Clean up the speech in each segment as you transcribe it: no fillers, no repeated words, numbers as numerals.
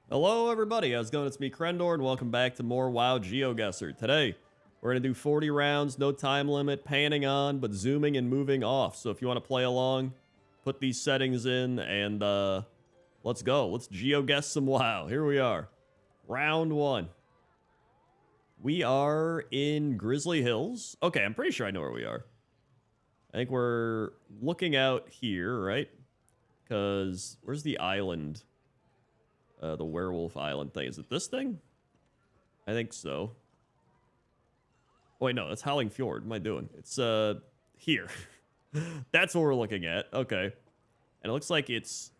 Hello everybody, how's it going? It's me, Crendor, and welcome back to more WoW GeoGuessr. Today, we're going to do 40 rounds, no time limit, panning on, but zooming and moving off. So if you want to play along, put these settings in, and let's go. Let's GeoGuess some WoW. Here we are. Round 1. We are in Grizzly Hills. Okay, I'm pretty sure I know where we are. I think we're looking out here, right? Because where's the island? The werewolf island thing. Is it this thing? I think so. Oh, wait, no, that's Howling Fjord. What am I doing? It's, here. That's what we're looking at. Okay. And it looks like it's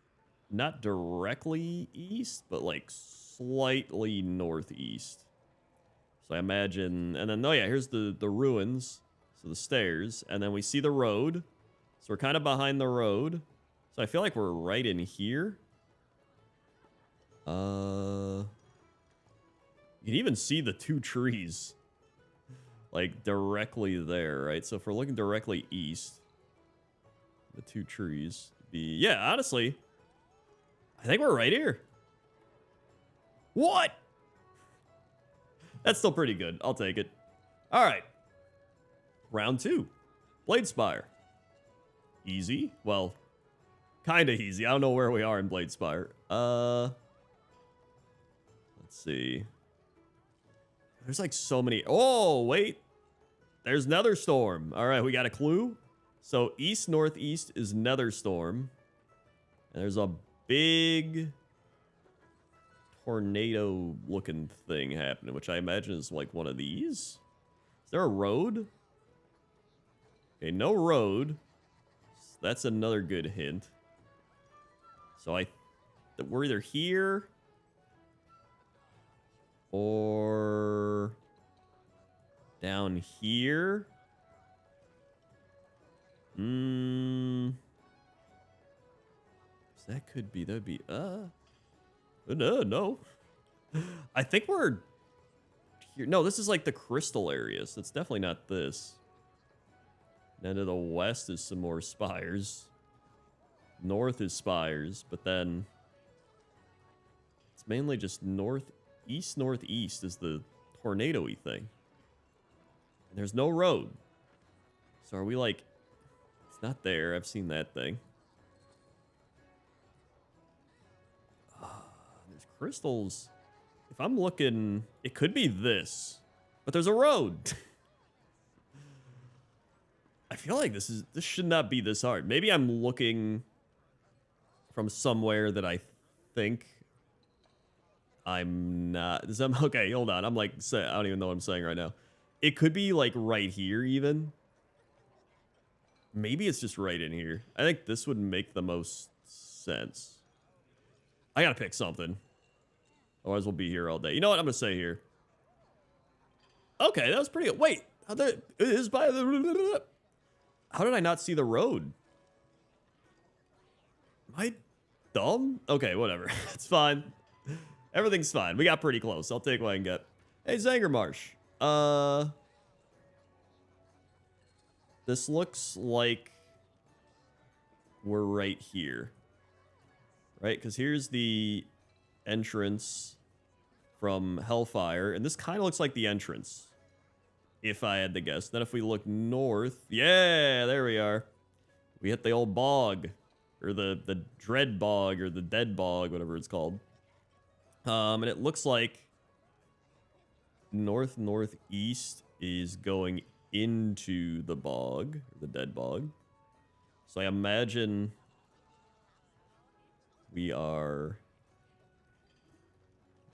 not directly east, but, like, slightly northeast. So I imagine... And then, oh, yeah, here's the ruins. So the stairs. And then we see the road. So we're kind of behind the road. So I feel like we're right in here. You can even see the two trees, like, directly there, right? So if we're looking directly east, the two trees be... Yeah, honestly, I think we're right here. What? That's still pretty good. I'll take it. All right. Round 2. Bladespire. Easy. Well, kind of easy. I don't know where we are in Bladespire. Let's see. There's like so many. Oh, wait. There's Netherstorm. All right, we got a clue. So east northeast is Netherstorm. And there's a big tornado looking thing happening, which I imagine is like one of these. Is there a road? Okay, no road. That's another good hint. So we're either here or down here. So that could be, that'd be, no. I think we're here. No, this is like the crystal areas. So it's definitely not this. And then to the west is some more spires. North is spires, but then it's mainly just northeast is the tornado-y thing. And there's no road. So are we like... It's not there. I've seen that thing. There's crystals. If I'm looking... It could be this. But there's a road. I feel like this should not be this hard. Maybe I'm looking from somewhere that I think I'm not. Okay, hold on. I'm like, I don't even know what I'm saying right now. It could be like right here even. Maybe it's just right in here. I think this would make the most sense. I gotta pick something. Otherwise we'll be here all day. You know what? I'm gonna say here. Okay, that was pretty good. Wait, it is by the... How did I not see the road? Am I dumb? Okay, whatever. It's fine. Everything's fine. We got pretty close. I'll take what I can get. Hey, Zangermarsh. This looks like we're right here. Right? Because here's the entrance from Hellfire. And this kind of looks like the entrance, if I had to guess. Then if we look north... Yeah, there we are. We hit the old bog. Or the dread bog, or the dead bog, whatever it's called. And it looks like northeast is going into the bog, the dead bog. So I imagine we are...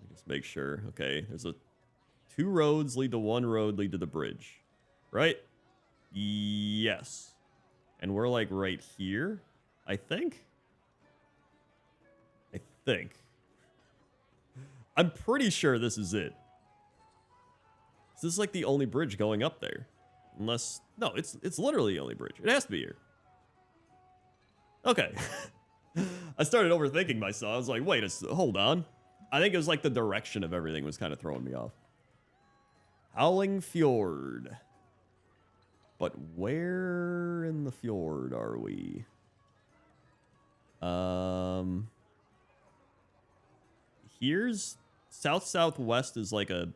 Let me just make sure. Okay, there's two roads lead to one road lead to the bridge, right? Yes. And we're like right here, I think. I'm pretty sure this is it. This is like the only bridge going up there. Unless... No, it's literally the only bridge. It has to be here. Okay. I started overthinking myself. I was like, wait, hold on. I think it was like the direction of everything was kind of throwing me off. Howling Fjord. But where in the fjord are we? here's southwest is like a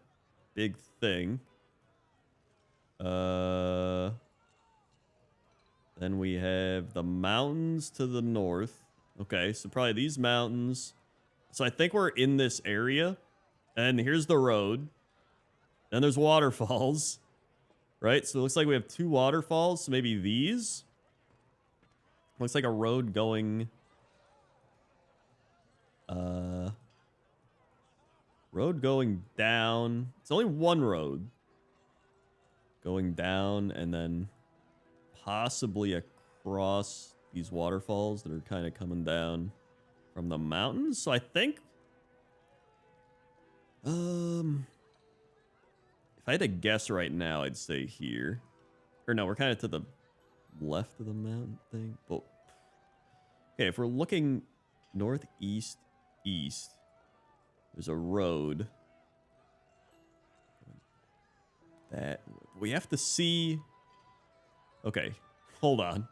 big thing. Then we have the mountains to the north. Okay, so probably these mountains. So I think we're in this area. And here's the road. And there's waterfalls. Right? So it looks like we have 2 waterfalls. So maybe these. Looks like a road going... road going down. It's only one road. Going down and then possibly across these waterfalls that are kind of coming down from the mountains. So I think... if I had to guess right now, I'd say here. Or no, we're kind of to the left of the mountain thing. But okay, if we're looking northeast, east, there's a road. That we have to see. Okay, hold on.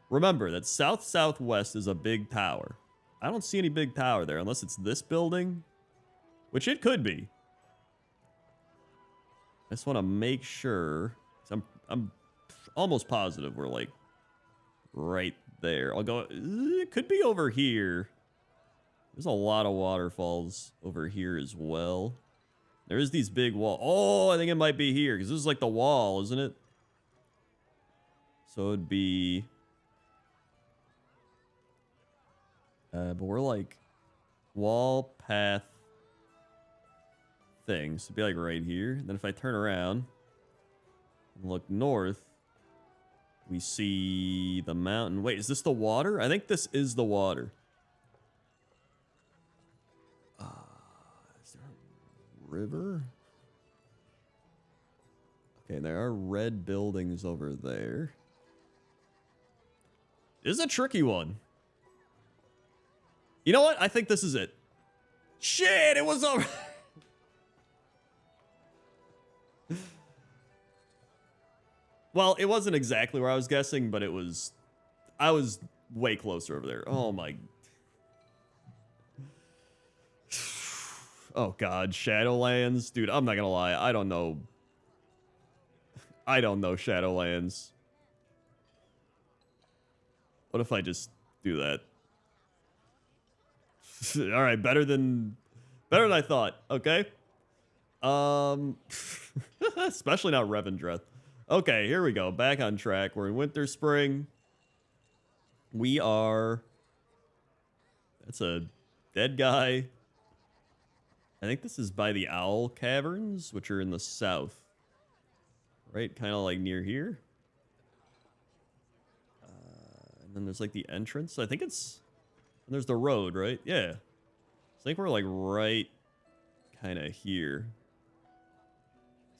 Remember that southwest is a big tower. I don't see any big tower there unless it's this building, which it could be. I just want to make sure. I'm almost positive we're like right there. I'll go. It could be over here. There's a lot of waterfalls over here as well. There is these big walls. Oh, I think it might be here because this is like the wall, isn't it? So it'd be. But we're like wall path things. It'd be like right here. And then if I turn around and look north, we see the mountain. Wait, is this the water? I think this is the water. Is there a river? Okay, there are red buildings over there. This is a tricky one. You know what? I think this is it. Shit, it was over. Well, it wasn't exactly where I was guessing, but it was... I was way closer over there. Oh, my... Oh, God. Shadowlands? Dude, I'm not gonna lie. I don't know. I don't know Shadowlands. What if I just do that? All right, better than I thought. Okay. Especially not Revendreth. Okay, here we go. Back on track. We're in winter, spring. We are... That's a dead guy. I think this is by the Owl Caverns, which are in the south. Right? Kind of like near here. And then there's like the entrance. I think it's... And there's the road, right? Yeah. I think we're like right kind of here.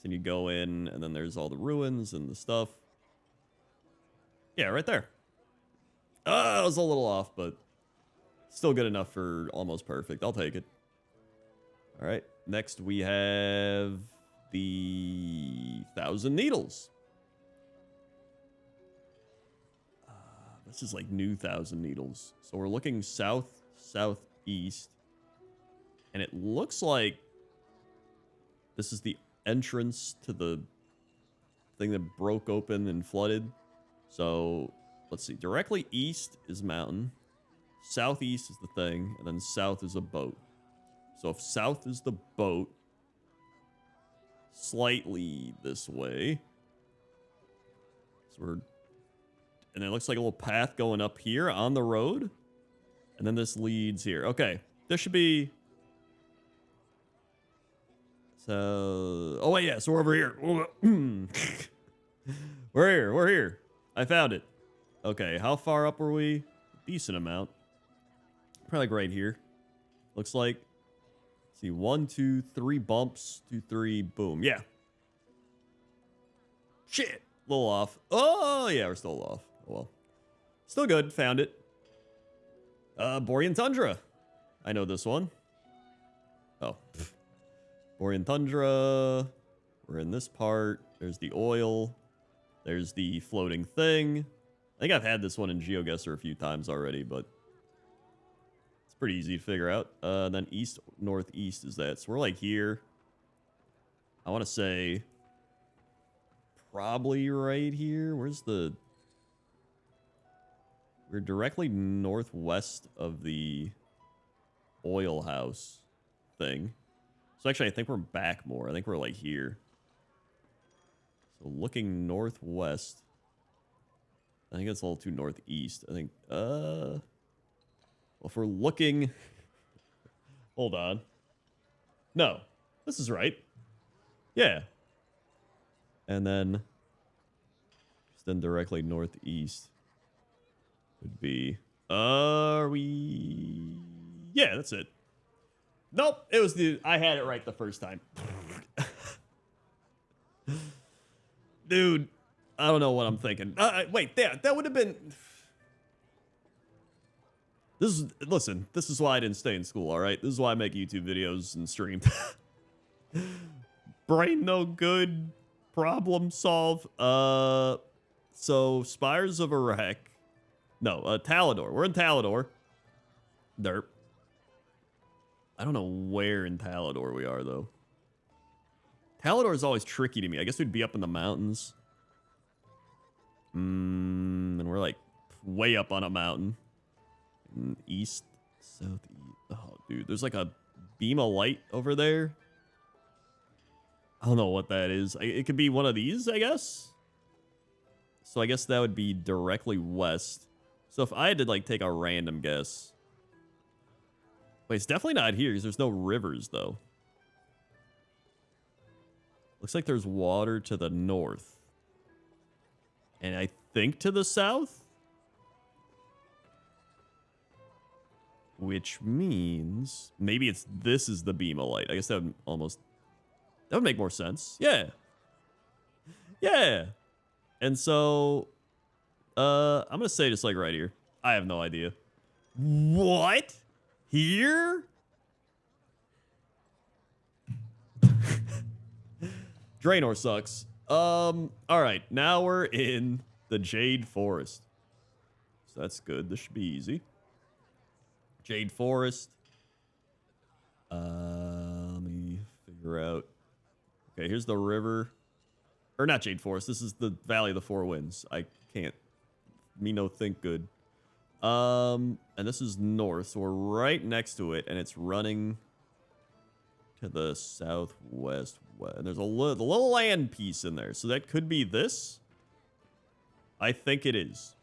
So you go in, and then there's all the ruins and the stuff. Yeah, right there. I was a little off, but still good enough for almost perfect. I'll take it. All right. Next, we have the Thousand Needles. This is like new Thousand Needles. So we're looking south, southeast. And it looks like this is the entrance to the thing that broke open and flooded. So let's see. Directly east is mountain. Southeast is the thing. And then south is a boat. So if south is the boat, slightly this way. So we're... And it looks like a little path going up here on the road. And then this leads here. Okay. This should be... So... Oh, wait, yeah. So we're over here. We're here. I found it. Okay. How far up are we? Decent amount. Probably like right here. Looks like. Let's see. 1, 2, 3 bumps. 2, 3. Boom. Yeah. Shit. A little off. Oh, yeah. We're still off. Well, still good. Found it. Borean Tundra. I know this one. Oh. Borean Tundra. We're in this part. There's the oil. There's the floating thing. I think I've had this one in GeoGuessr a few times already, but it's pretty easy to figure out. Then east, northeast is that. So we're like here. I want to say probably right here. Where's the... We're directly northwest of the oil house thing. So actually, I think we're back more. I think we're like here. So looking northwest. I think it's a little too northeast. I think, well, if we're looking... Hold on. No, this is right. Yeah. And then directly northeast would be, are we... Yeah, that's it. Nope, it was I had it right the first time. Dude, I don't know what I'm thinking. Wait, that would have been... Listen, this is why I didn't stay in school, all right? This is why I make YouTube videos and stream. Brain no good, problem solve. So Spires of Iraq. No, Talador. We're in Talador. Derp. I don't know where in Talador we are, though. Talador is always tricky to me. I guess we'd be up in the mountains. And we're like way up on a mountain. East, southeast. Oh, dude, there's like a beam of light over there. I don't know what that is. It could be one of these, I guess. So I guess that would be directly west. So if I had to like take a random guess. Wait, it's definitely not here because there's no rivers though. Looks like there's water to the north. And I think to the south. Which means maybe this is the beam of light. I guess that would make more sense. Yeah. Yeah. And so I'm going to say just like right here. I have no idea. What? Here? Draenor sucks. All right. Now we're in the Jade Forest. So that's good. This should be easy. Jade Forest. Let me figure out. Okay, here's the river. Or not Jade Forest. This is the Valley of the Four Winds. I can't. Me no think good. And this is north, so we're right next to it, and it's running to the southwest. And there's the little land piece in there, so that could be this. I think it is.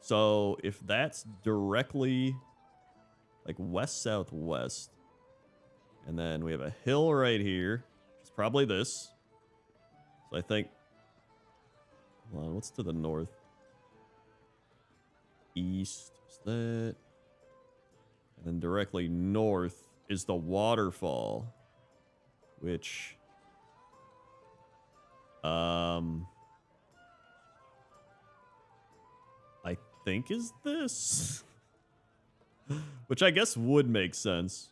So if that's directly like west-southwest, and then we have a hill right here. It's probably this. So I think, hold on, what's to the north? East is that. And then directly north is the waterfall, which I think is this. Which I guess would make sense.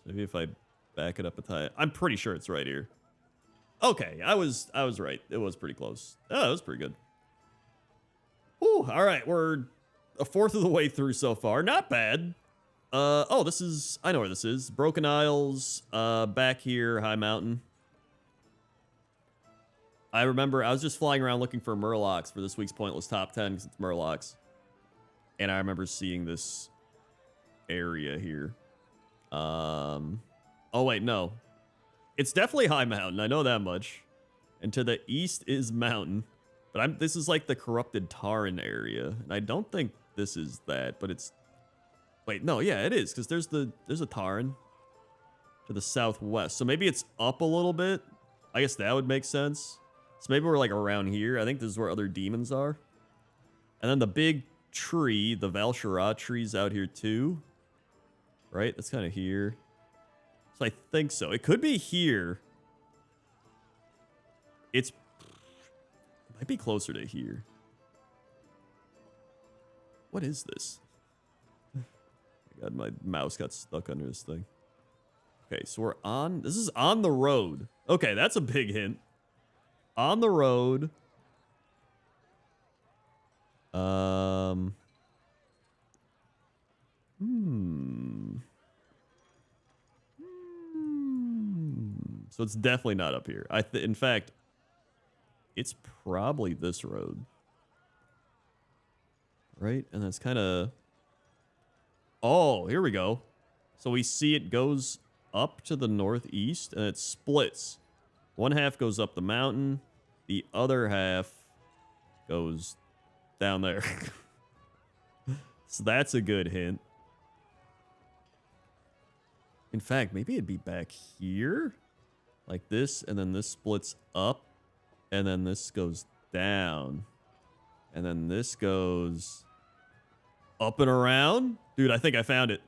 Maybe if I back it up a tiny, I'm pretty sure it's right here. Okay, I was right. It was pretty close. Oh, that was pretty good. Ooh, all right, we're a fourth of the way through so far. Not bad. Oh, this is, I know where this is. Broken Isles, back here, High Mountain. I remember I was just flying around looking for Murlocs for this week's Pointless Top 10 because it's Murlocs. And I remember seeing this area here. Oh, wait, no. It's definitely High Mountain. I know that much. And to the east is Mountain. But this is like the corrupted Taran area. And I don't think this is that, but it's... Wait, no, yeah, it is. Because there's a Taran to the southwest. So maybe it's up a little bit. I guess that would make sense. So maybe we're like around here. I think this is where other demons are. And then the big tree, the Val'sharah tree's out here too. Right? That's kind of here. So I think so. It could be here. It might be closer to here. What is this? God, my mouse got stuck under this thing. Okay, so we're on... This is on the road. Okay, that's a big hint. On the road. So it's definitely not up here. In fact, it's probably this road. Right? And that's kind of... Oh, here we go. So we see it goes up to the northeast and it splits. One half goes up the mountain. The other half goes down there. So that's a good hint. In fact, maybe it'd be back here. Like this, and then this splits up. And then this goes down. And then this goes up and around. Dude, I think I found it.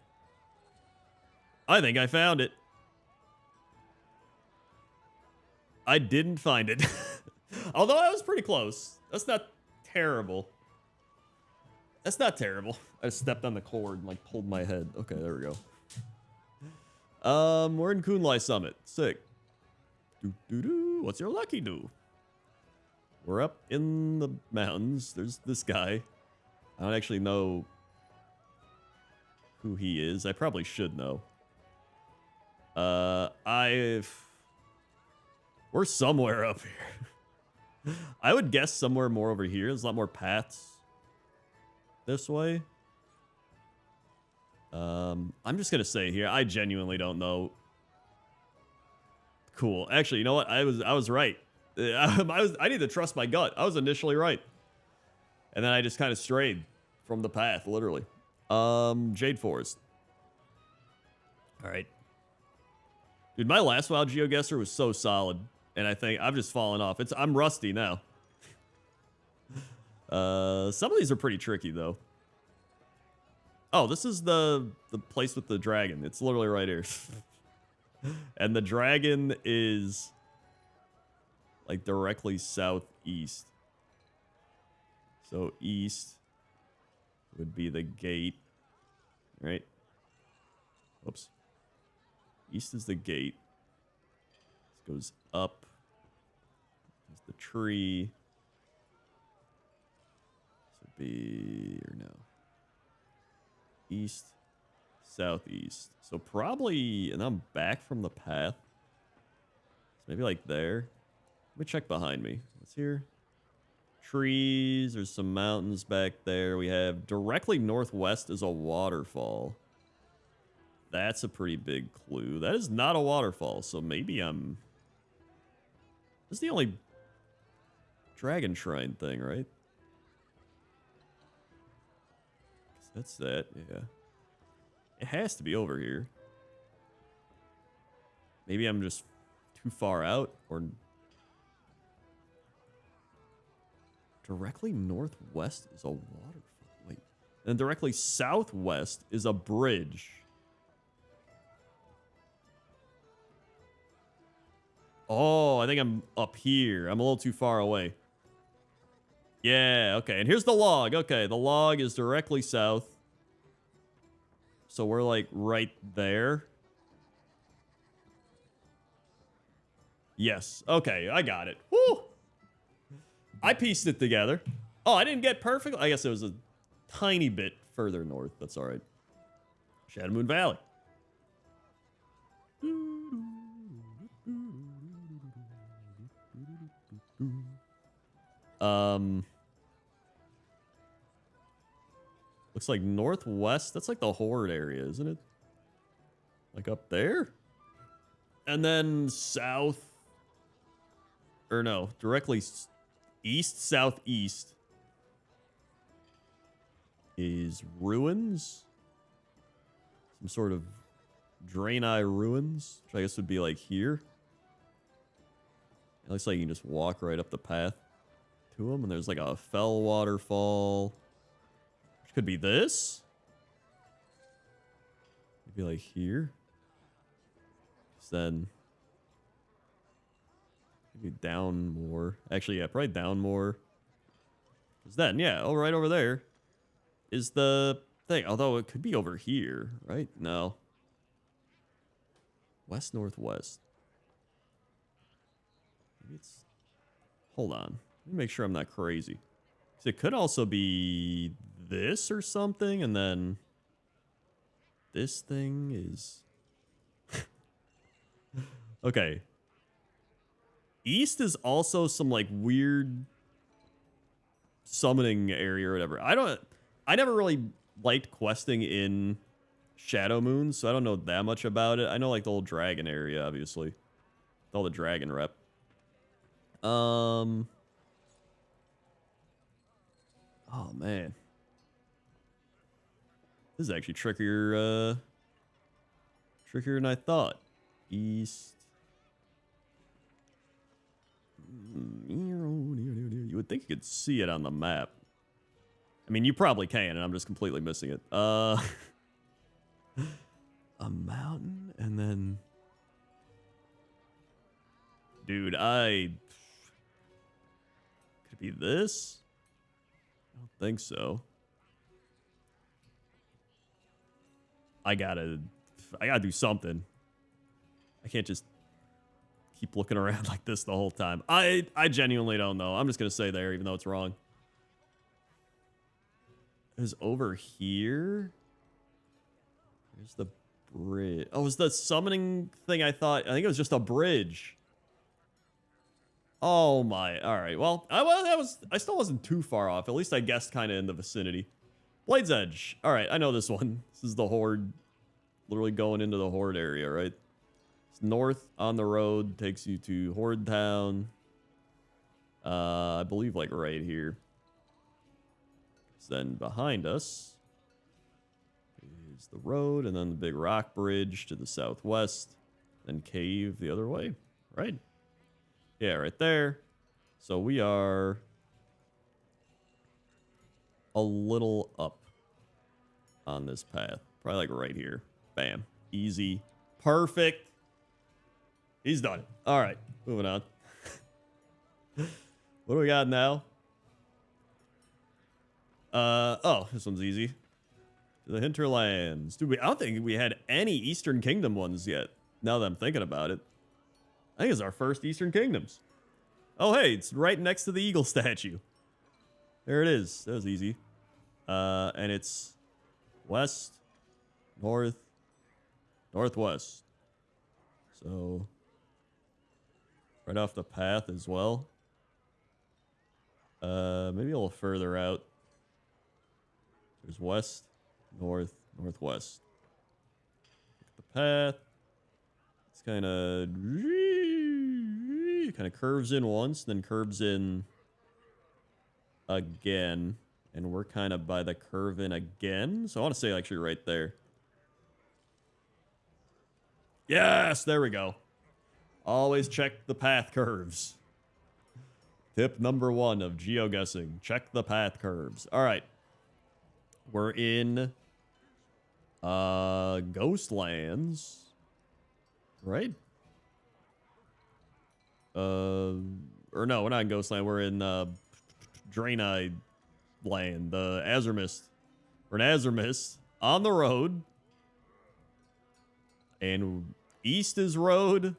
I think I found it. I didn't find it. Although I was pretty close. That's not terrible. That's not terrible. I stepped on the cord and like pulled my head. Okay, there we go. We're in Kunlai Summit. Sick. What's your lucky do? We're up in the mountains. There's this guy. I don't actually know who he is. I probably should know. We're somewhere up here. I would guess somewhere more over here. There's a lot more paths this way. I'm just gonna say here. I genuinely don't know. Cool. Actually, you know what? I was right. I need to trust my gut. I was initially right, and then I just kind of strayed from the path, literally. Jade Forest. All right. Dude, my last WoW GeoGuessr was so solid, and I think I've just fallen off. I'm rusty now. Some of these are pretty tricky, though. Oh, this is the place with the dragon. It's literally right here. And the dragon is, like, directly southeast. So east would be the gate, right? Whoops. East is the gate. This goes up. There's the tree. This would be, or no. East, southeast. So probably, and I'm back from the path. So maybe like there. Let me check behind me. What's here? Trees. There's some mountains back there. We have directly northwest is a waterfall. That's a pretty big clue. That is not a waterfall, so maybe I'm... This is the only dragon shrine thing, right? That's that, yeah. It has to be over here. Maybe I'm just too far out, or... Directly northwest is a waterfall. Wait. And directly southwest is a bridge. Oh, I think I'm up here. I'm a little too far away. Yeah, okay. And here's the log. Okay, the log is directly south. So we're like right there. Yes. Okay, I got it. Woo! I pieced it together. Oh, I didn't get perfect. I guess it was a tiny bit further north. That's all right. Shadow Moon Valley. Looks like northwest. That's like the Horde area, isn't it? Like up there? And then south. Or no, directly east, southeast is ruins. Some sort of Draenei ruins, which I guess would be like here. It looks like you can just walk right up the path to them, and there's like a fell waterfall, which could be this. Maybe like here. Then maybe down more. Actually, yeah, probably down more. Because then, yeah, oh, right over there is the thing. Although it could be over here, right? No. West, northwest. Maybe it's... Hold on. Let me make sure I'm not crazy. Because it could also be this or something, and then this thing is... Okay. East is also some like weird summoning area or whatever. I never really liked questing in Shadow Moon, so I don't know that much about it. I know like the old dragon area, obviously. With all the dragon rep. Oh man. This is actually trickier trickier than I thought. East. You would think you could see it on the map. I mean, you probably can, and I'm just completely missing it. A mountain, and then... Dude, could it be this? I don't think so. I gotta do something. I can't just keep looking around like this the whole time. I genuinely don't know. I'm just gonna say there, even though it's wrong. Is over here. There's the bridge. Oh, was the summoning thing? I think it was just a bridge. Oh my! All right. Well, I still wasn't too far off. At least I guessed kind of in the vicinity. Blade's Edge. All right, I know this one. This is the Horde. Literally going into the Horde area, right? It's north on the road, takes you to Horde Town. I believe like right here. Then behind us is the road, and then the big rock bridge to the southwest, then cave the other way, right? Yeah, right there. So we are a little up on this path. Probably like right here. Bam. Easy. Perfect. He's done. All right, moving on. What do we got now? Oh, this one's easy. The Hinterlands. Dude, I don't think we had any Eastern Kingdom ones yet, now that I'm thinking about it. I think it's our first Eastern Kingdoms. Oh, hey, it's right next to the eagle statue. There it is. That was easy. And it's west, north, northwest. So, right off the path as well. Maybe a little further out. There's west, north, northwest. Look at the path. It's kind of curves in once, then curves in again, and we're kind of by the curve in again. So I want to say actually right there. Yes, there we go. Always check the path curves. Tip number 1 of geoguessing: check the path curves. All right. We're in Ghostlands, right? Or no, we're not in Ghostland. We're in Draenei land, the Azurmist. We're in Azurmist on the road, and east is road,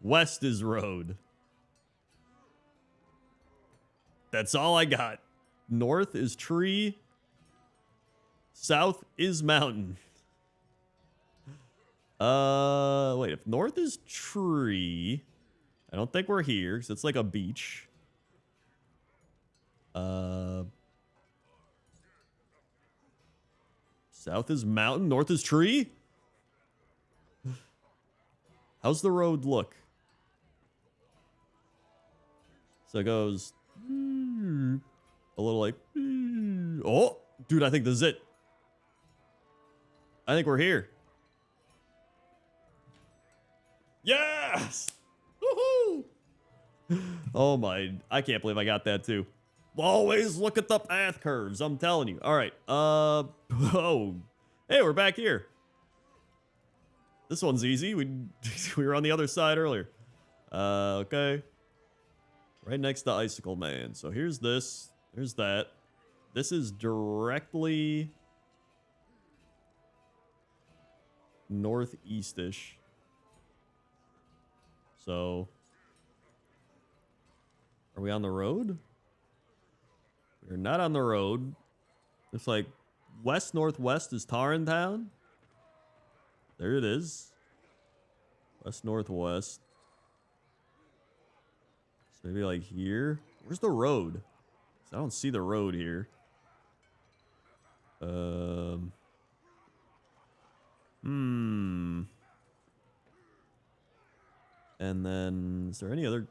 west is road. That's all I got. North is tree. South is mountain. Wait, if north is tree, I don't think we're here, because it's like a beach. South is mountain, north is tree? How's the road look? So it goes a little like, oh, dude, I think this is it. I think we're here. Yes! Woohoo! Oh my, I can't believe I got that too. Always look at the path curves, I'm telling you. All right, oh, hey, we're back here. This one's easy. We were on the other side earlier. Okay. Right next to Icicle Man. So here's this, there's that. This is directly northeast-ish. So, are we on the road? We're not on the road. It's like west-northwest is Tarrentown. There it is. West-northwest. Maybe like here. Where's the road? I don't see the road here. And then, is there any other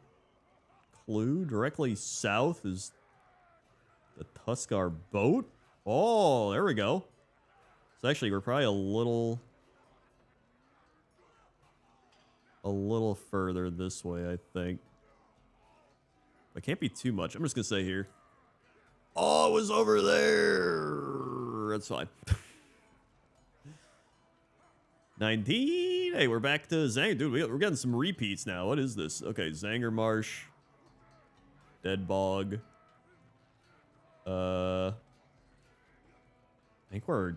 clue? Directly south is the Tuskar boat. Oh, there we go. So actually, we're probably a little further this way, I think. It can't be too much. I'm just gonna say here. Oh, it was over there. That's fine. 19. Hey, we're back to Zanger. Dude, we're getting some repeats now. What is this? Okay, Zanger Marsh. Dead Bog. I think we're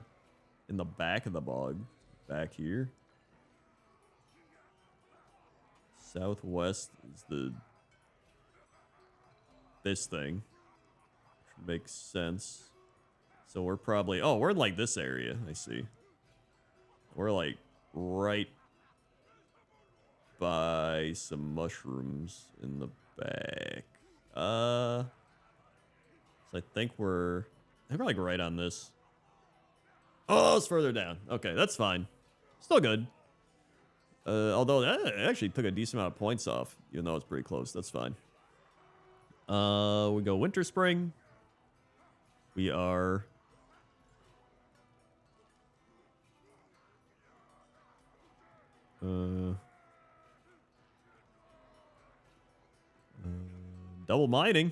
in the back of the bog. Back here. Southwest is this thing. Which makes sense. So we're probably... Oh, we're in like this area. I see. We're like right by some mushrooms in the back. So I think we're like right on this. Oh, it's further down. Okay, that's fine. Still good. Although that actually took a decent amount of points off, even though it's pretty close. That's fine. We go winter, spring. We are... double mining.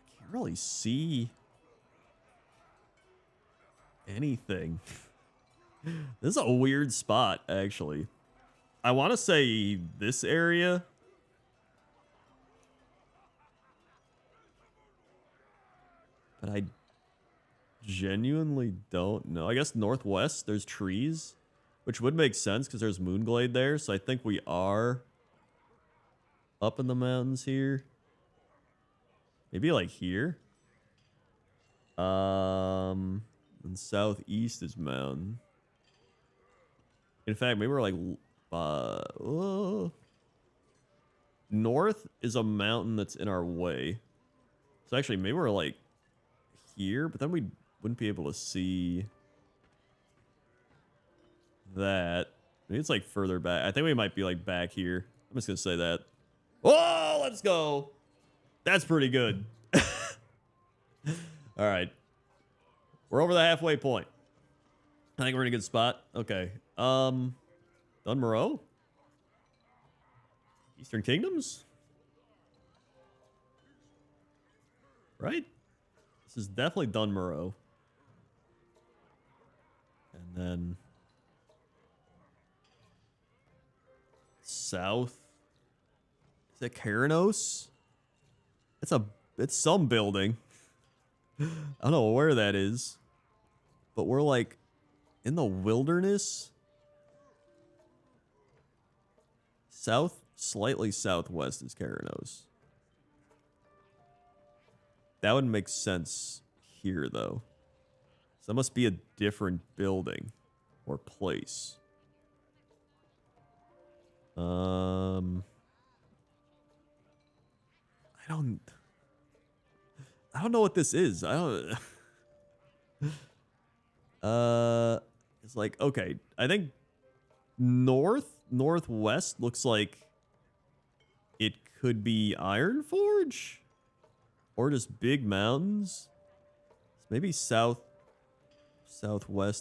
I can't really see anything. This is a weird spot, actually. I want to say this area. But I genuinely don't know. I guess northwest, there's trees, which would make sense because there's Moonglade there. So I think we are up in the mountains here. Maybe like here. And southeast is mountain. In fact, maybe we're like north is a mountain that's in our way. So actually, maybe we're like here, but then we wouldn't be able to see that. Maybe it's like further back. I think we might be like back here. I'm just gonna say that. Oh, let's go. That's pretty good. All right. We're over the halfway point. I think we're in a good spot. Okay. Dunmoreau? Eastern Kingdoms? Right? This is definitely Dunmoreau. And then south. Is it Keranos? It's some building. I don't know where that is. But we're like in the wilderness. Slightly southwest is Keranos. That would make sense here, though. So that must be a different building or place. I don't know what this is. It's like, okay, I think northwest looks like it could be Iron Forge or just big mountains. Maybe southwest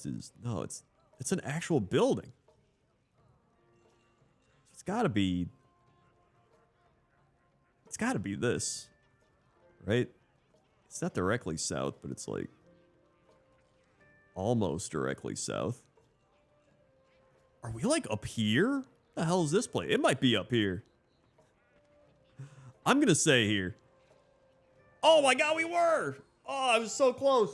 is no, it's an actual building. It's gotta be this, right? It's not directly south, but it's like almost directly south. Are we like up here? The hell is this place? It might be up here. I'm gonna say here. Oh my god, we were! Oh, I was so close.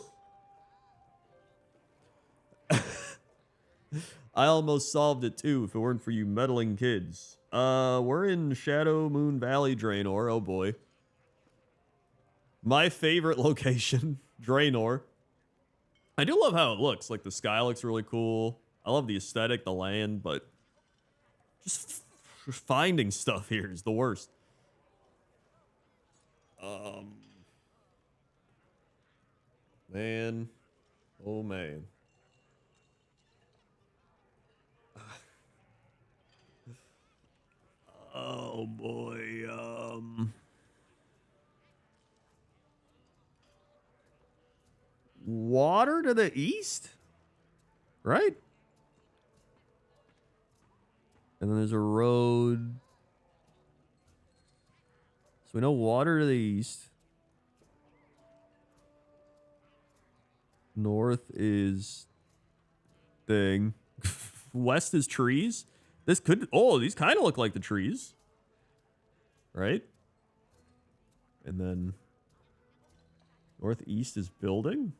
I almost solved it too if it weren't for you meddling kids. We're in Shadow Moon Valley, Draenor. Oh boy. My favorite location, Draenor. I do love how it looks. Like the sky looks really cool. I love the aesthetic, the land, but Just finding stuff here is the worst. Man. Oh, man. Oh, boy. Water to the east? Right? And then there's a road. So we know water to the east. North is thing. West is trees. This could... Oh, these kind of look like the trees. Right? And then... Northeast is building.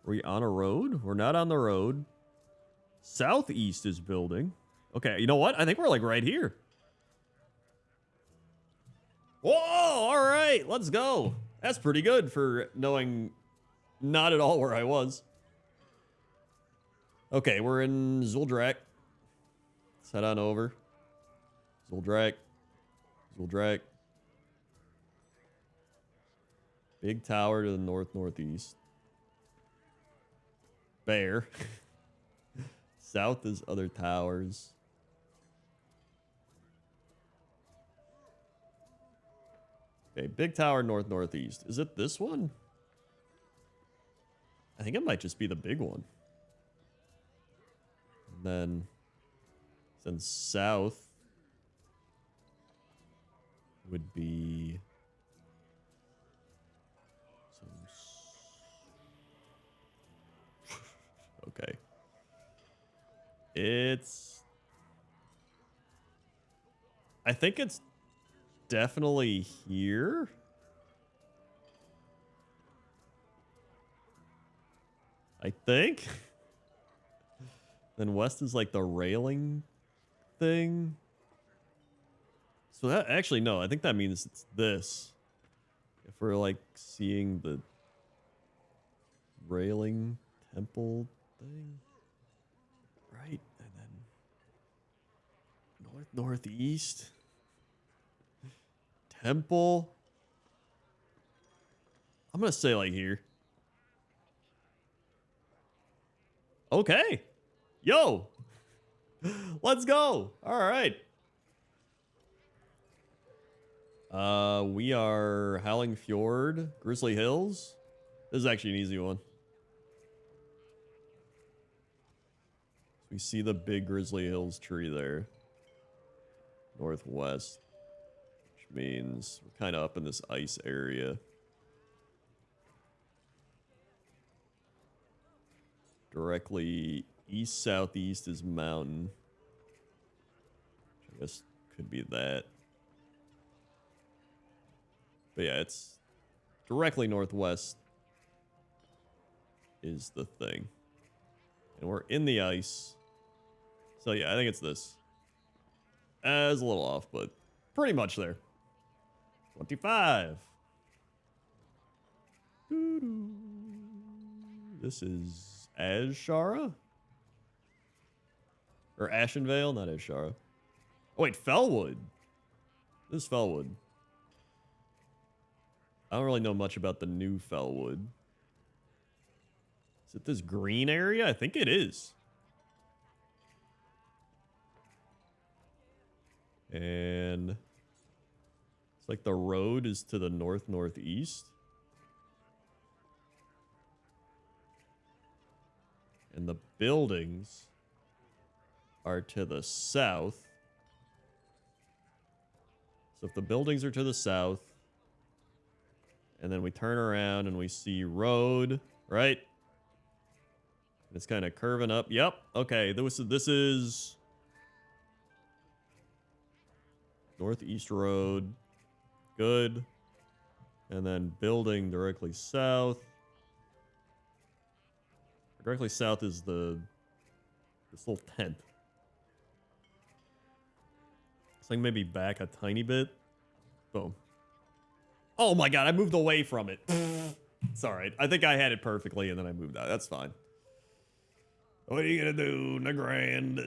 Are we on a road? We're not on the road. Southeast is building. Okay, you know what? I think we're like right here. Whoa, all right, let's go. That's pretty good for knowing not at all where I was. Okay, we're in Zuldrak. Let's head on over. Zuldrak. Zuldrak. Big tower to the north-northeast. Bear. South is other towers. Okay, big tower north-northeast. Is it this one? I think it might just be the big one. And then south would be... Okay. I think it's definitely here. I think. Then west is like the railing thing. So that actually, no, I think that means it's this. If we're like seeing the railing temple thing. Right. And then northeast. Temple. I'm going to say like here. Okay. Yo. Let's go. All right. We are Howling Fjord, Grizzly Hills. This is actually an easy one. We see the big Grizzly Hills tree there. Northwest. Which means we're kind of up in this ice area. Directly east-southeast is mountain. Which I guess could be that. But yeah, it's directly northwest is the thing. And we're in the ice. So yeah, I think it's this. It's a little off, but pretty much there. 25. This is Azshara? Or Ashenvale, not Azshara. Oh wait, Fellwood. This is Fellwood. I don't really know much about the new Fellwood. Is it this green area? I think it is. And it's like the road is to the north-northeast. And the buildings are to the south. So if the buildings are to the south, and then we turn around and we see road, right? It's kind of curving up. Yep. Okay. This is Northeast Road. Good. And then building directly south. Directly south is this little tent. It's like maybe back a tiny bit. Boom. Oh my god, I moved away from it. It's alright. I think I had it perfectly and then I moved out. That's fine. What are you gonna do, Nagrand?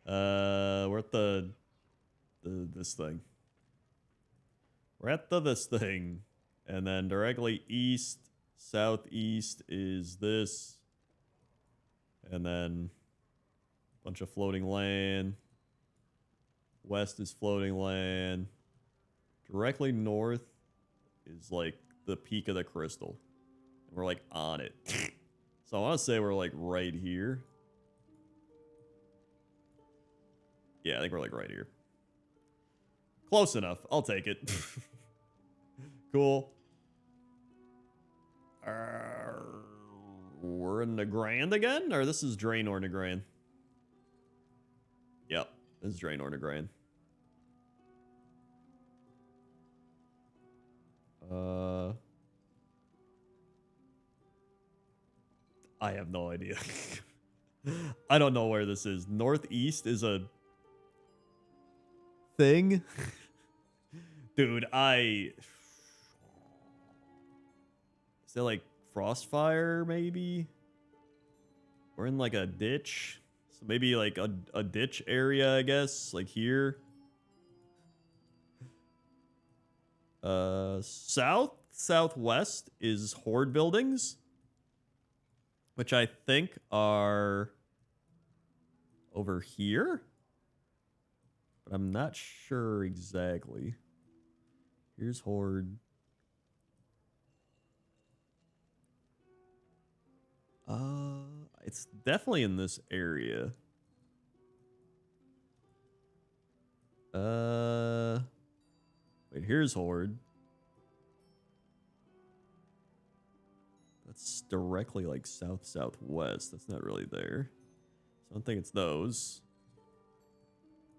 We're at this thing. We're at this thing. And then directly east, southeast is this. And then a bunch of floating land. West is floating land. Directly north is like the peak of the crystal. And we're like on it. So I want to say we're like right here. Yeah, I think we're like right here. Close enough. I'll take it. Cool. We're in the Grand again? Or this is Draenor to Grand? Yep, this is Draenor to Grand. I have no idea. I don't know where this is. Northeast is a thing. Dude, is there like Frostfire maybe? We're in like a ditch. So maybe like a ditch area, I guess, like here. Southwest is Horde buildings, which I think are over here, but I'm not sure exactly. Here's Horde. It's definitely in this area. Wait, here's Horde. That's directly like southwest. That's not really there. So I don't think it's those.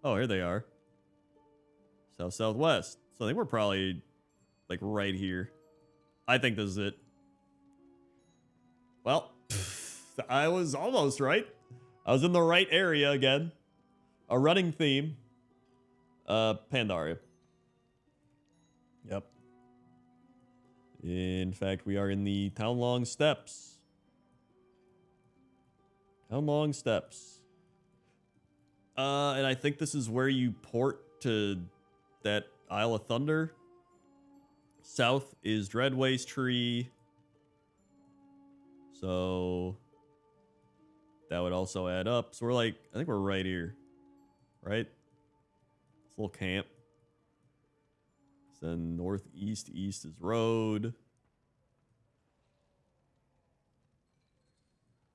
Oh, here they are. Southwest. So I think we're probably like right here. I think this is it. Well, I was almost right. I was in the right area again. A running theme. Pandaria. Yep. In fact, we are in the Townlong Steppes. Townlong Steppes. And I think this is where you port to that Isle of Thunder. South is Dreadwaste Tree. So that would also add up. So we're like, I think we're right here. Right? This little camp. Then northeast, east is road.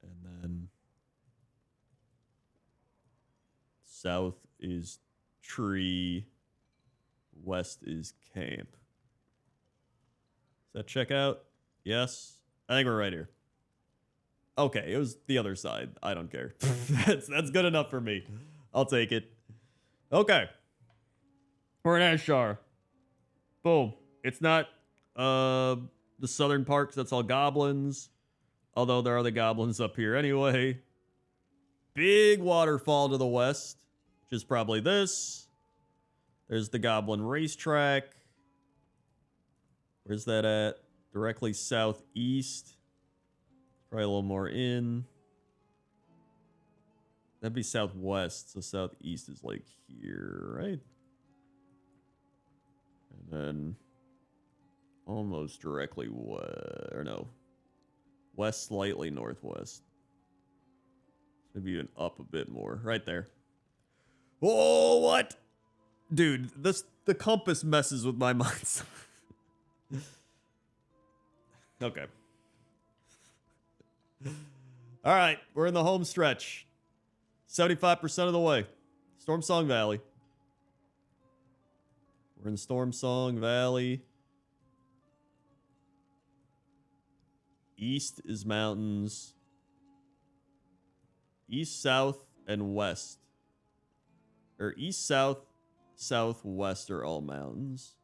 And then south is tree. West is camp. Does that check out? Yes. I think we're right here. Okay, it was the other side. I don't care. That's good enough for me. I'll take it. Okay. We're in Ashar. Boom. It's not the southern part because that's all goblins. Although there are the goblins up here anyway. Big waterfall to the west, which is probably this. There's the goblin racetrack. Where's that at? Directly southeast. Probably a little more in. That'd be southwest. So southeast is like here, right? And then almost directly west, or no, west slightly northwest. Maybe even up a bit more, right there. Oh, what? Dude, the compass messes with my mind. Okay. All right, we're in the home stretch. 75% of the way. Stormsong Valley. We're in Stormsong Valley. East is mountains. East, south, and west. Or east, south, southwest are all mountains.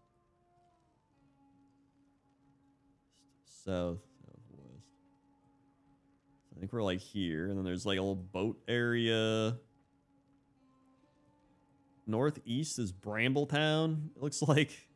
South, southwest. I think we're like here, and then there's like a little boat area. Northeast is Brambletown, it looks like.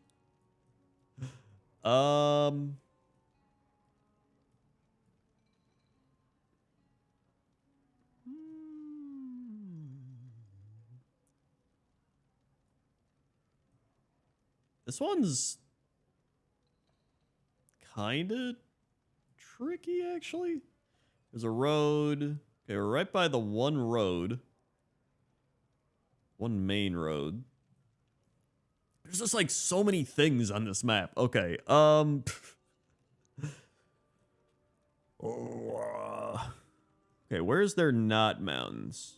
This one's kind of tricky, actually. There's a road. Okay, we're right by the one road. One main road. There's just like so many things on this map. Okay, okay, where's there not mountains?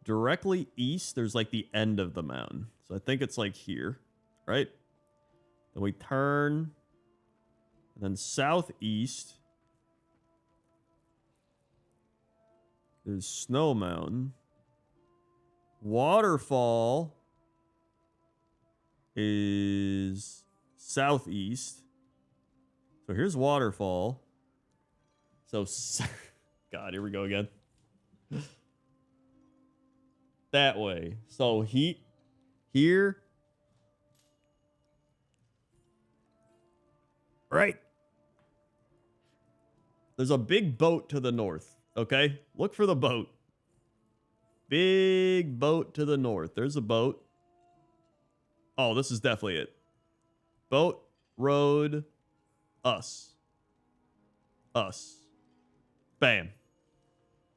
Directly east, there's like the end of the mountain. So I think it's like here, right? Then we turn. And then southeast, there's Snow Mountain. Waterfall is southeast. So here's Waterfall. So, God, here we go again. That way. So here. Right. There's a big boat to the north, okay? Look for the boat. Big boat to the north. There's a boat. Oh, this is definitely it. Boat, road, us. Us. Bam.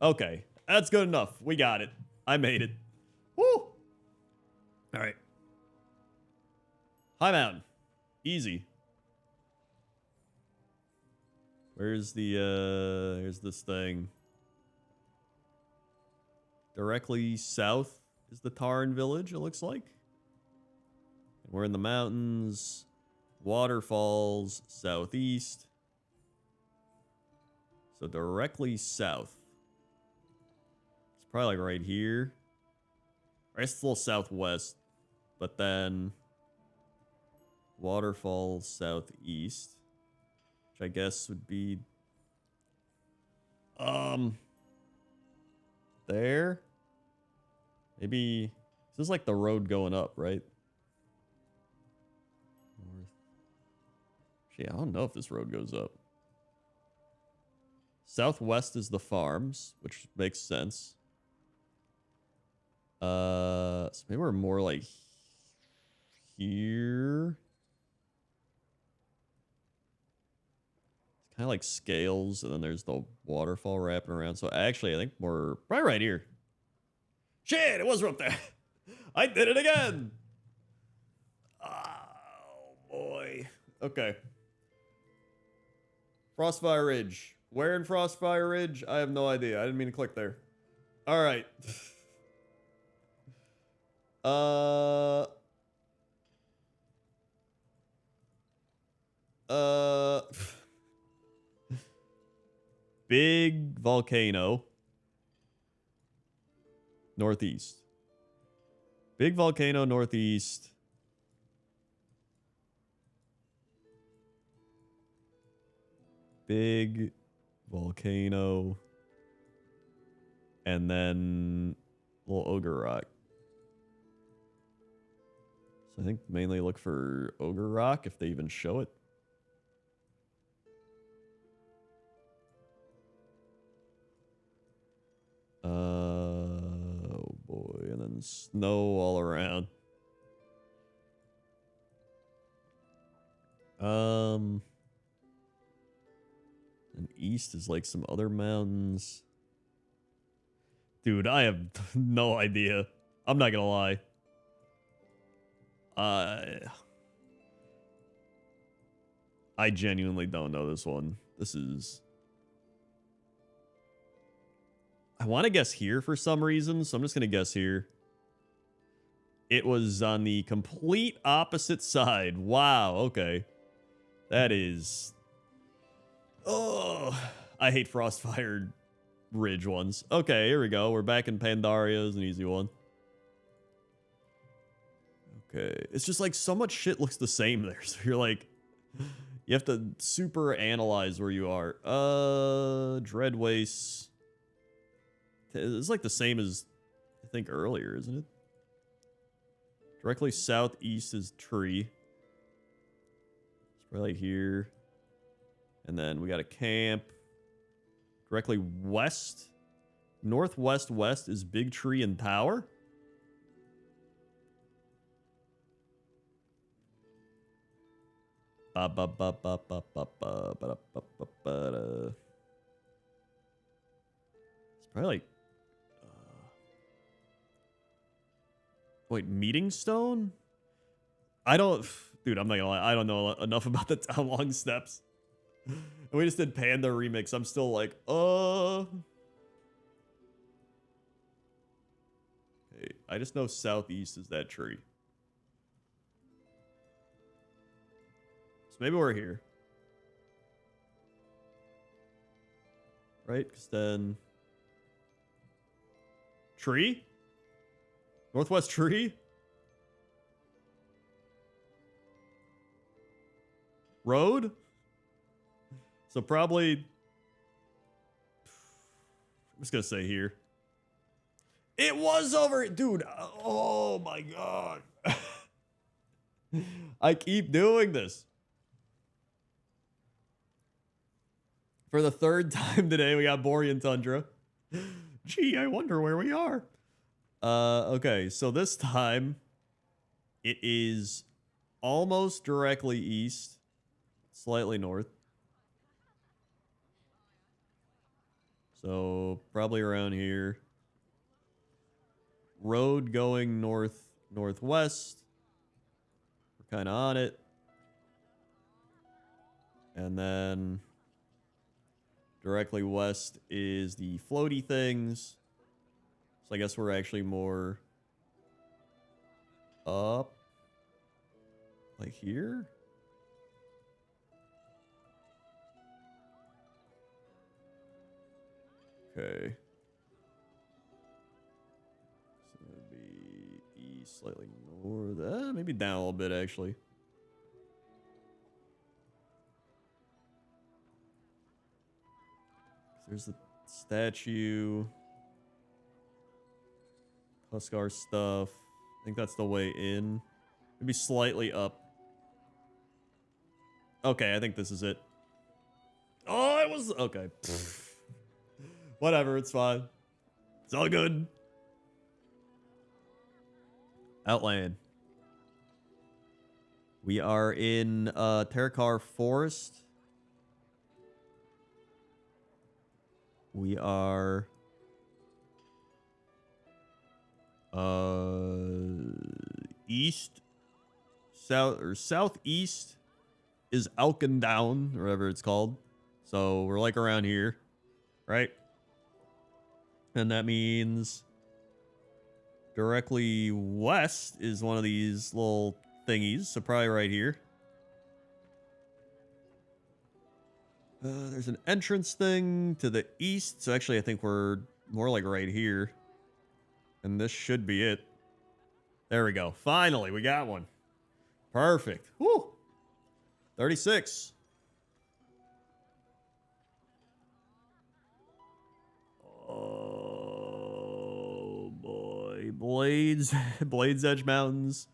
Okay, that's good enough. We got it. I made it. Woo! All right. High mountain. Easy. Where's the, here's this thing. Directly south is the Tarn village, it looks like. And we're in the mountains. Waterfalls, southeast. So directly south. It's probably like right here. Or it's a little southwest. But then Waterfalls, southeast. I guess would be there. Maybe this is like the road going up, right? North. Gee, I don't know if this road goes up. Southwest is the farms, which makes sense. So maybe we're more like here. Kind of like scales, and then there's the waterfall wrapping around. So actually, I think we're probably right here. Shit, it was up there. I did it again. Oh, boy. Okay. Frostfire Ridge. Where in Frostfire Ridge? I have no idea. I didn't mean to click there. All right. Big volcano. Northeast. Big volcano northeast. Big volcano. And then little Ogre Rock. So I think mainly look for Ogre Rock if they even show it. Oh boy, and then snow all around. And east is like some other mountains. Dude, I have no idea. I'm not gonna lie. I genuinely don't know this one. This is... I want to guess here for some reason, so I'm just going to guess here. It was on the complete opposite side. Wow, okay. That is... Oh, I hate Frostfire Ridge ones. Okay, here we go. We're back in Pandaria. Is an easy one. Okay. It's just like so much shit looks the same there. So you're like... You have to super analyze where you are. Dread Wastes. It's like the same as, I think, earlier, isn't it? Directly southeast is Tree. It's probably here. And then we got a camp. Directly west. Northwest west is Big Tree and Tower. Ba, ba, ba, ba, ba, ba, ba, ba, ba, ba, ba, da. It's probably like... Wait, Meeting Stone? I don't... Dude, I'm not gonna lie. I don't know enough about the Town Long Steps. We just did Panda Remix. I'm still like, Hey, I just know southeast is that tree. So maybe we're here. Right? Because then... Tree? Northwest tree? Road? So probably... I'm just gonna say here. It was over... Dude, oh my god. I keep doing this. For the third time today, we got Borean Tundra. Gee, I wonder where we are. Okay, so this time, it is almost directly east, slightly north. So, probably around here. Road going northwest. We're kind of on it. And then directly west is the floaty things. So I guess we're actually more up. Like here? Okay. So it would be east, slightly north. Maybe down a little bit, actually. There's the statue. Huskar stuff. I think that's the way in. Maybe slightly up. Okay, I think this is it. Oh, it was... Okay. Whatever, it's fine. It's all good. Outland. We are in Terrakar Forest. We are... east, south, or southeast is Alkendown, or whatever it's called. So we're like around here, right? And that means directly west is one of these little thingies. So probably right here. There's an entrance thing to the east. So actually I think we're more like right here. And this should be it. There we go. Finally, we got one. Perfect. Woo! 36. Oh, boy. Blades. Blades Edge Mountains.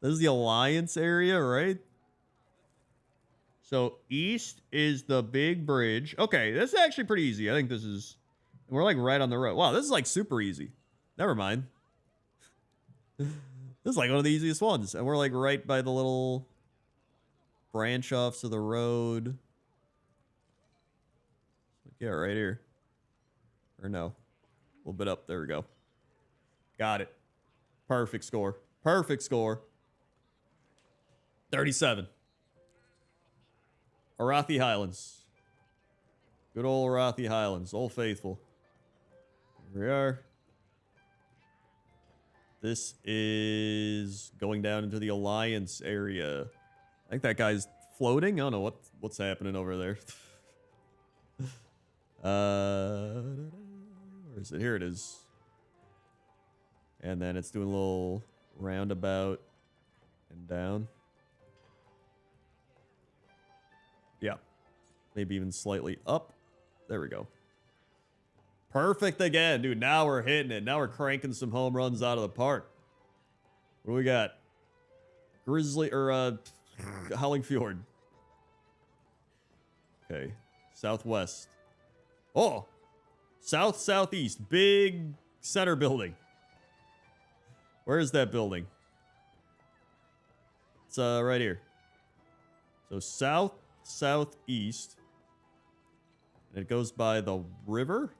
This is the Alliance area, right? So, east is the big bridge. Okay, this is actually pretty easy. I think this is... We're, like, right on the road. Wow, this is, like, super easy. Never mind. This is like one of the easiest ones. And we're like right by the little branch offs of the road. Yeah, right here. Or no. A little bit up. There we go. Got it. Perfect score. Perfect score. 37. Arathi Highlands. Good old Arathi Highlands. Old Faithful. Here we are. This is going down into the Alliance area. I think that guy's floating. I don't know what's happening over there. Where is it? Here it is. And then it's doing a little roundabout and down. Yeah. Maybe even slightly up. There we go. Perfect again, dude. Now we're hitting it. Now we're cranking some home runs out of the park. What do we got? Grizzly or Howling Fjord. Okay. Southwest. Oh. Southeast. Big center building. Where is that building? It's right here. So south, southeast. And it goes by the river.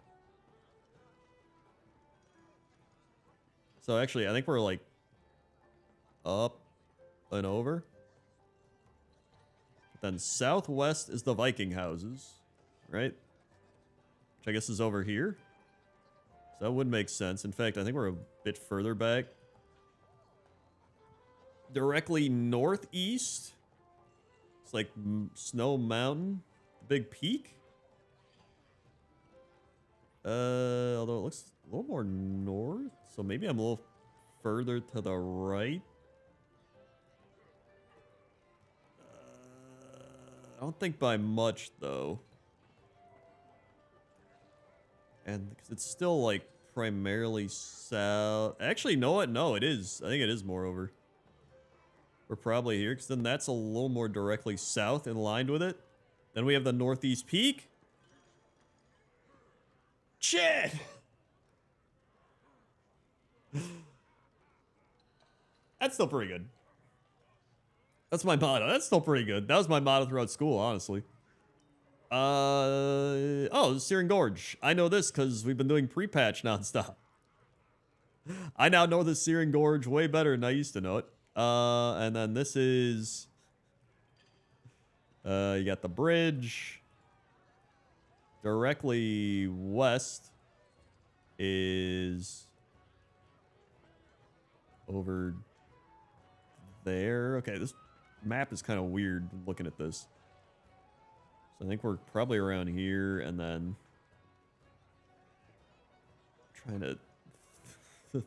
So actually, I think we're like up and over. Then southwest is the Viking houses, right? Which I guess is over here. So that would make sense. In fact, I think we're a bit further back. Directly northeast. It's like Snow Mountain. Big peak. Although it looks a little more north. So maybe I'm a little further to the right. I don't think by much, though. And because it's still, like, primarily south. Actually, you know what? No, it is. I think it is more over. We're probably here, because then that's a little more directly south in line with it. Then we have the northeast peak. Shit! That's still pretty good. That's my motto. That's still pretty good. That was my motto throughout school, honestly. Oh, Searing Gorge. I know this because we've been doing pre-patch nonstop. I now know the Searing Gorge way better than I used to know it. And then this is... you got the bridge. Directly west is... over there. Okay, this map is kind of weird looking at this. So I think we're probably around here, and then trying to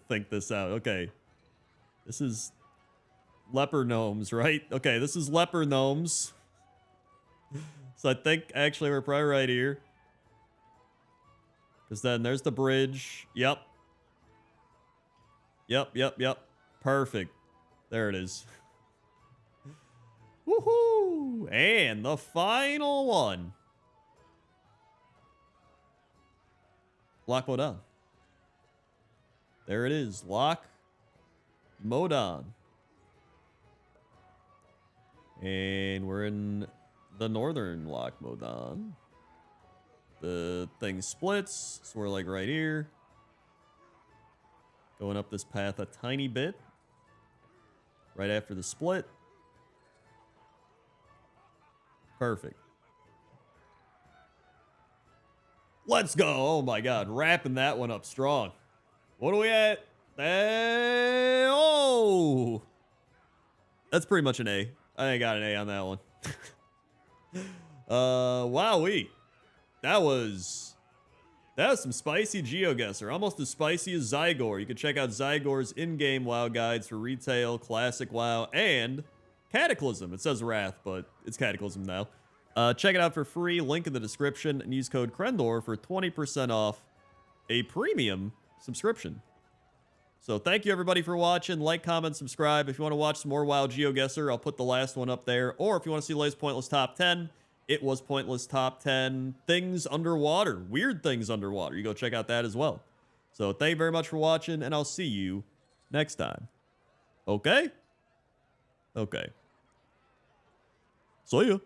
think this out. Okay, this is leper gnomes, right? Okay, this is leper gnomes. So I think actually we're probably right here. Because then there's the bridge. Yep. Yep. Perfect. There it is. Woohoo! And the final one. Lock Modan. There it is. Lock Modan. And we're in the northern Lock Modan. The thing splits, so we're like right here. Going up this path a tiny bit. Right after the split. Perfect. Let's go. Oh my god. Wrapping that one up strong. What are we at? Oh! That's pretty much an A. I think I got an A on that one. Wowee. That was some spicy GeoGuessr. Almost as spicy as Zygor. You can check out Zygor's in-game WoW guides for retail, classic WoW, and Cataclysm. It says Wrath, but it's Cataclysm now. Check it out for free. Link in the description. And use code crendor for 20% off a premium subscription. So thank you, everybody, for watching. Like, comment, subscribe. If you want to watch some more WoW GeoGuessr, I'll put the last one up there. Or if you want to see the latest Pointless Top 10, it was Pointless Top 10 Things Underwater. Weird Things Underwater. You go check out that as well. So thank you very much for watching, and I'll see you next time. Okay? Okay. See ya.